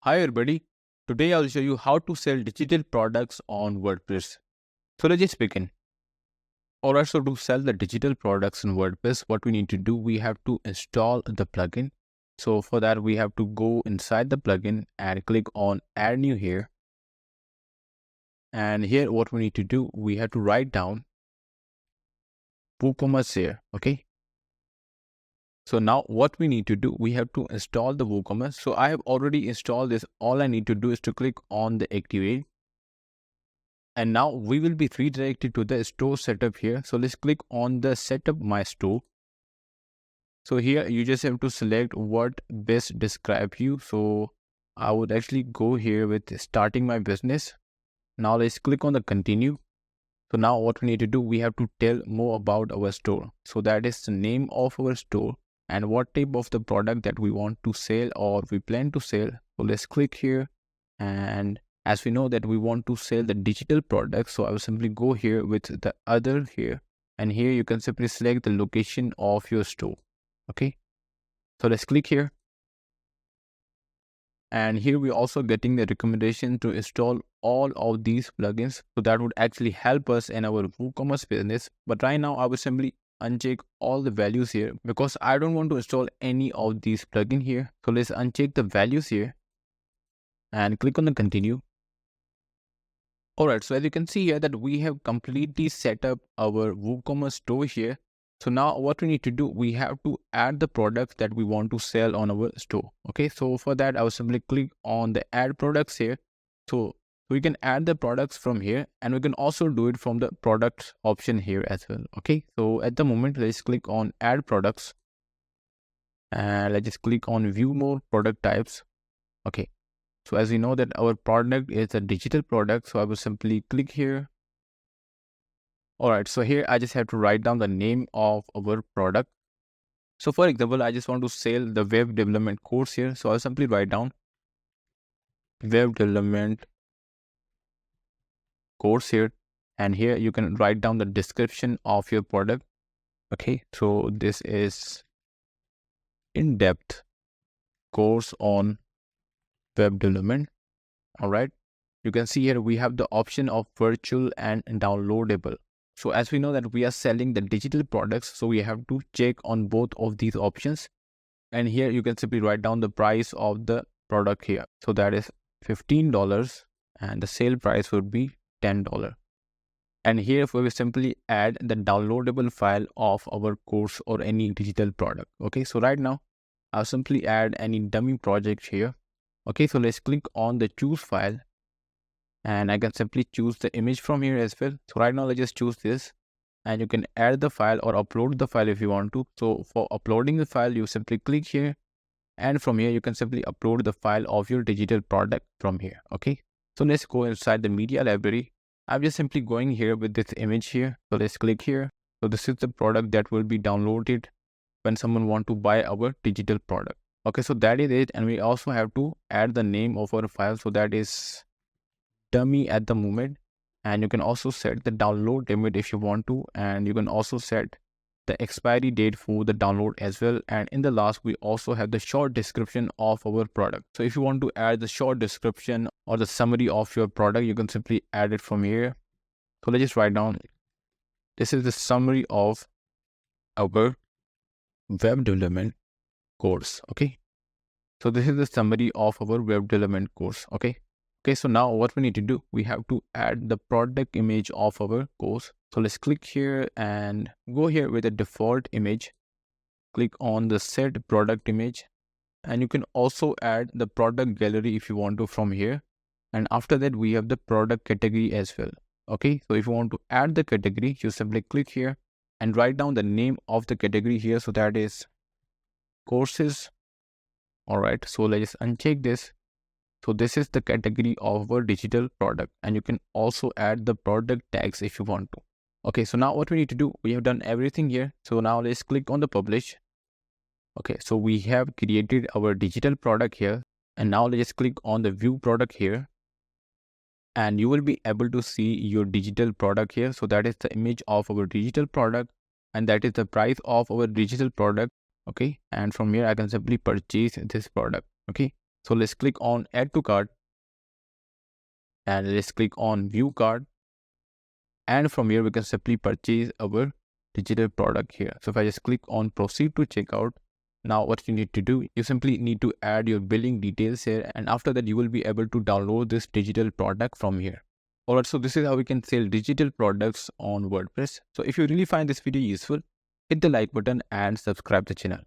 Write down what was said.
Hi everybody, today I'll show you how to sell digital products on WordPress. So let's just begin. Alright, so to sell the digital products in WordPress, what we need to do, we have to install the plugin. So for that, we have to go inside the plugin and click on add new here. And here what we need to do, we have to write down WooCommerce here, okay? So now what we need to do, we have to install the WooCommerce. So I have already installed this. All I need to do is to click on the activate. And now we will be redirected to the store setup here. So let's click on the setup my store. So here you just have to select what best describe you. So I would actually go here with starting my business. Now let's click on the continue. So now what we need to do, we have to tell more about our store. So that is the name of our store and what type of the product that we want to sell or we plan to sell. So let's click here, and as we know that we want to sell the digital products, so I will simply go here with the other here, and here you can simply select the location of your store. Okay, so let's click here, and here we're also getting the recommendation to install all of these plugins. So that would actually help us in our WooCommerce business. But right now I will simply uncheck all the values here because I don't want to install any of these plugins here. So let's uncheck the values here and click on the continue. Alright, so as you can see here that we have completely set up our WooCommerce store here. So now what we need to do, we have to add the products that we want to sell on our store. Okay, so for that I will simply click on the add products here. So we can add the products from here, and we can also do it from the products option here as well. Okay, so at the moment let's click on add products, and let's just click on view more product types. Okay, so as we know that our product is a digital product, so I will simply click here. Alright, so here I just have to write down the name of our product. So for example, I just want to sell the web development course here, so I'll simply write down web development course here, and here you can write down the description of your product. Okay, so this is in-depth course on web development. All right, you can see here we have the option of virtual and downloadable. So as we know that we are selling the digital products, so we have to check on both of these options. And here you can simply write down the price of the product here. So that is $15 and the sale price would be $10. And here we will simply add the downloadable file of our course or any digital product. Okay, so right now I'll simply add any dummy project here. Okay, so let's click on the choose file, and I can simply choose the image from here as well. So right now let's just choose this, and you can add the file or upload the file if you want to. So for uploading the file, you simply click here, and from here you can simply upload the file of your digital product from here. Okay, so let's go inside the media library. I'm just simply going here with this image here. So let's click here. So this is the product that will be downloaded when someone want to buy our digital product. Okay, so that is it. And we also have to add the name of our file. So that is dummy at the moment. And you can also set the download limit if you want to. And you can also set the expiry date for the download as well. And in the last, we also have the short description of our product. So if you want to add the short description or the summary of your product, you can simply add it from here. So let's just write down, this is the summary of our web development course. Okay, so this is the summary of our web development course. Okay, so now what we need to do, we have to add the product image of our course. So let's click here and go here with the default image. Click on the set product image, and you can also add the product gallery if you want to from here. And after that, we have the product category as well. Okay, so if you want to add the category, you simply click here and write down the name of the category here. So that is courses. All right, so let's uncheck this. So this is the category of our digital product, and you can also add the product tags if you want to. Okay, so now what we need to do, we have done everything here. So now let's click on the publish. Okay, so we have created our digital product here, and now let's click on the view product here, and you will be able to see your digital product here. So that is the image of our digital product, and that is the price of our digital product. Okay, and from here I can simply purchase this product. Okay, So let's click on add to cart and let's click on view cart. And from here, we can simply purchase our digital product here. So if I just click on proceed to checkout, now what you need to do, you simply need to add your billing details here. And after that, you will be able to download this digital product from here. Alright, so this is how we can sell digital products on WordPress. So if you really find this video useful, hit the like button and subscribe the channel.